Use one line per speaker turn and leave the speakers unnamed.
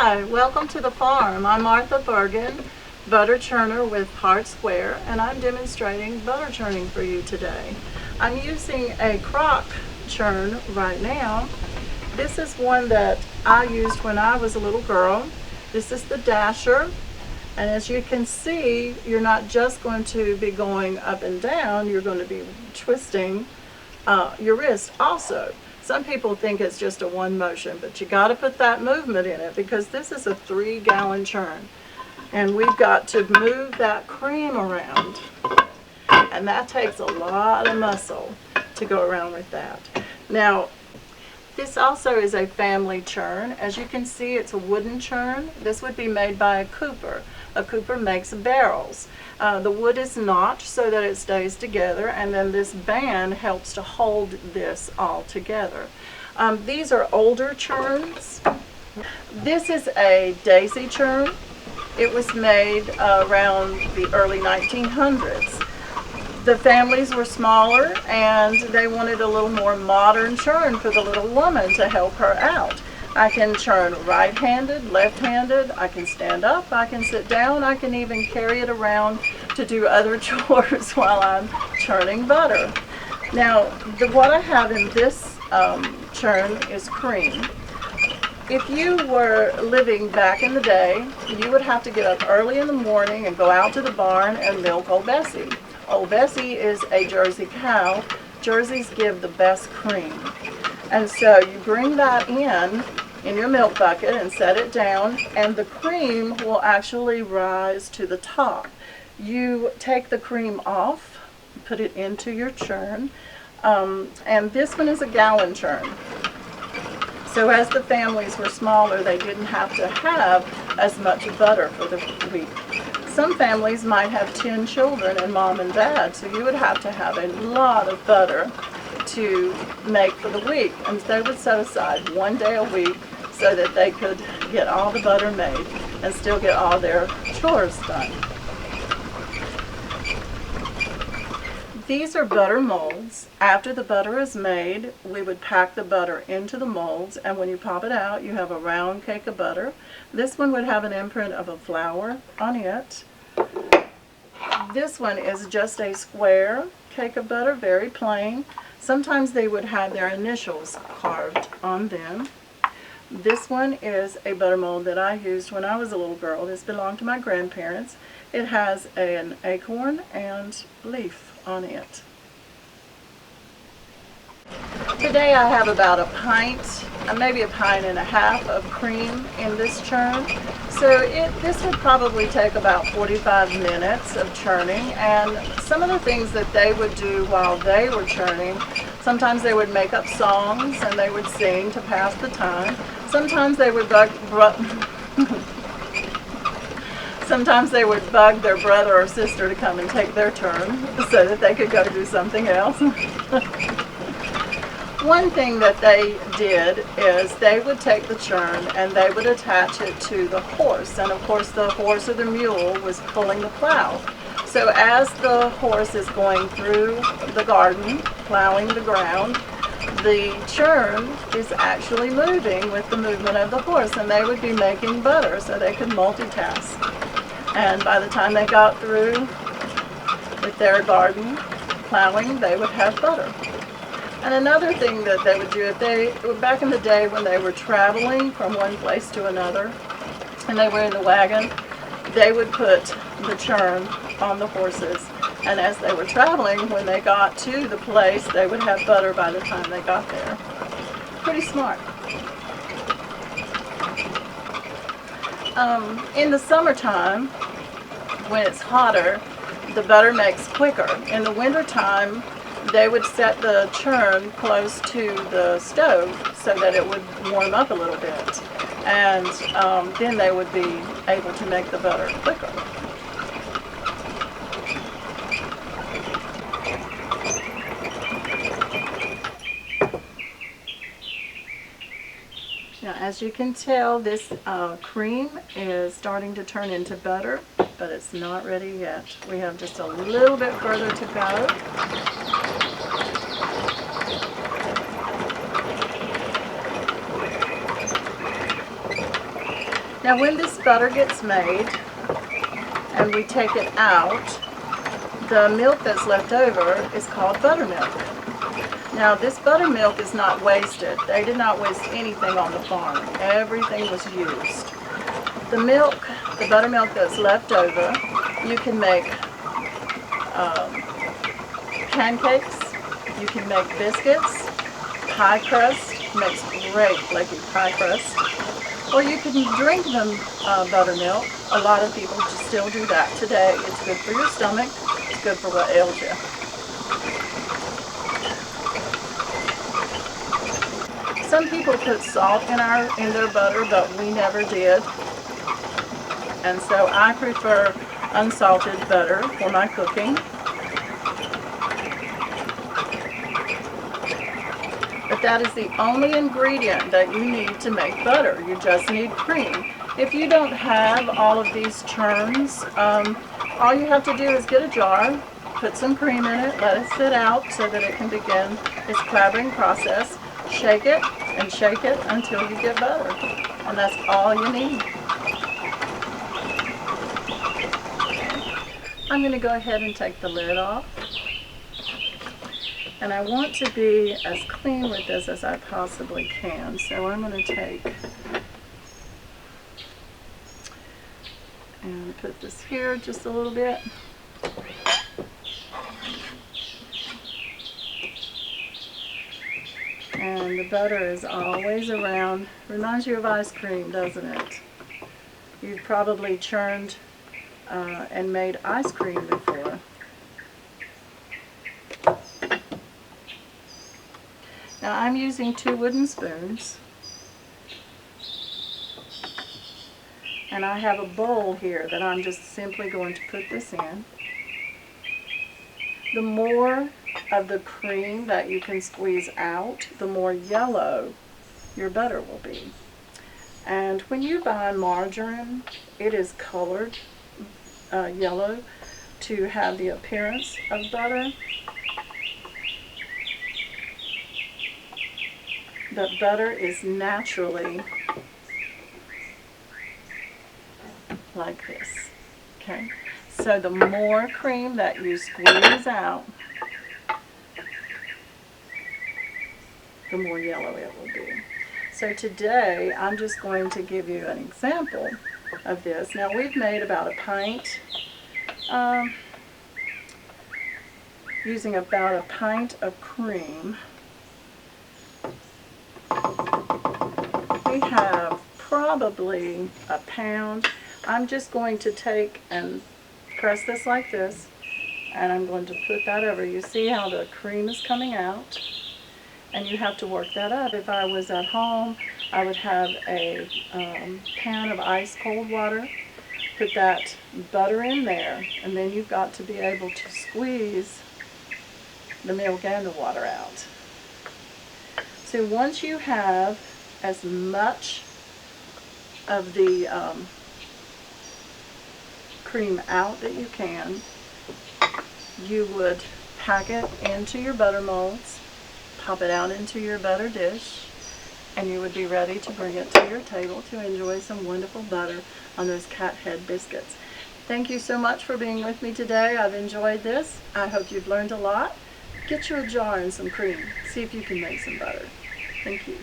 Hi, welcome to the farm. I'm Martha Burgin, butter churner with Hart Square, and I'm demonstrating butter churning for you today. I'm using a crock churn right now. This is one that I used when I was a little girl. This is the dasher, and as you can see, you're not just going to be going up and down, you're going to be twisting your wrist also. Some people think it's just a one motion, but you got to put that movement in it because this is a 3-gallon churn. And we've got to move that cream around. And that takes a lot of muscle to go around with that. Now, this also is a family churn. As you can see, it's a wooden churn. This would be made by a cooper. A cooper makes barrels. The wood is notched so that it stays together, and then this band helps to hold this all together. These are older churns. This is a daisy churn. It was made around the early 1900s. The families were smaller and they wanted a little more modern churn for the little woman to help her out. I can churn right-handed, left-handed, I can stand up, I can sit down, I can even carry it around to do other chores while I'm churning butter. Now, what I have in this churn is cream. If you were living back in the day, you would have to get up early in the morning and go out to the barn and milk Old Bessie. Old Bessie is a Jersey cow. Jerseys give the best cream. And so you bring that in your milk bucket and set it down, and the cream will actually rise to the top. You take the cream off, put it into your churn, and this one is a gallon churn. So as the families were smaller, they didn't have to have as much butter for the week. Some families might have 10 children and mom and dad, so you would have to have a lot of butter to make for the week. And they would set aside one day a week so that they could get all the butter made and still get all their chores done. These are butter molds. After the butter is made, we would pack the butter into the molds, and when you pop it out, you have a round cake of butter. This one would have an imprint of a flower on it. This one is just a square cake of butter, very plain. Sometimes they would have their initials carved on them. This one is a butter mold that I used when I was a little girl. This belonged to my grandparents. It has an acorn and leaf on it. Today I have about a pint, maybe a pint and a half of cream in this churn. So this would probably take about 45 minutes of churning, and some of the things that they would do while they were churning, sometimes they would make up songs and they would sing to pass the time. Sometimes they would Sometimes they would bug their brother or sister to come and take their turn so that they could go do something else. One thing that they did is they would take the churn and they would attach it to the horse. And of course the horse or the mule was pulling the plow. So as the horse is going through the garden, plowing the ground, the churn is actually moving with the movement of the horse, and they would be making butter so they could multitask. And by the time they got through with their garden plowing, they would have butter. And another thing that they would do, back in the day when they were traveling from one place to another, and they were in the wagon, they would put the churn on the horses. And as they were traveling, when they got to the place, they would have butter by the time they got there. Pretty smart. In the summertime, when it's hotter, the butter makes quicker. In the wintertime, they would set the churn close to the stove so that it would warm up a little bit. And then they would be able to make the butter quicker. Now, as you can tell, this cream is starting to turn into butter, but it's not ready yet. We have just a little bit further to go. Now when this butter gets made and we take it out, the milk that's left over is called buttermilk. Now this buttermilk is not wasted. They did not waste anything on the farm. Everything was used. The milk, the buttermilk that's left over, you can make pancakes, you can make biscuits, pie crust, makes great flaky pie crust, or you can drink them buttermilk. A lot of people just still do that today. It's good for your stomach, it's good for what ails you. Some people put salt in their butter, but we never did. And so I prefer unsalted butter for my cooking. But that is the only ingredient that you need to make butter. You just need cream. If you don't have all of these churns, all you have to do is get a jar, put some cream in it, let it sit out so that it can begin its clabbering process. Shake it and shake it until you get butter. And that's all you need. I'm going to go ahead and take the lid off. And I want to be as clean with this as I possibly can. So I'm going to take and put this here just a little bit. And the butter is always around. Reminds you of ice cream, doesn't it? You've probably churned and made ice cream before. Now I'm using 2 wooden spoons, and I have a bowl here that I'm just simply going to put this in. The more of the cream that you can squeeze out, the more yellow your butter will be. And when you buy margarine, it is colored yellow to have the appearance of butter. But butter is naturally like this, okay? So the more cream that you squeeze out, the more yellow it will be. So today, I'm just going to give you an example of this. Now we've made about a pint, using about a pint of cream. We have probably a pound. I'm just going to take and press this like this, and I'm going to put that over. You see how the cream is coming out, and you have to work that up. If I was at home, I would have a pan of ice cold water, put that butter in there, and then you've got to be able to squeeze the milk and the water out. So once you have as much of the cream out that you can, you would pack it into your butter molds, pop it out into your butter dish, and you would be ready to bring it to your table to enjoy some wonderful butter on those cat head biscuits. Thank you so much for being with me today. I've enjoyed this. I hope you've learned a lot. Get you a jar and some cream. See if you can make some butter. Thank you.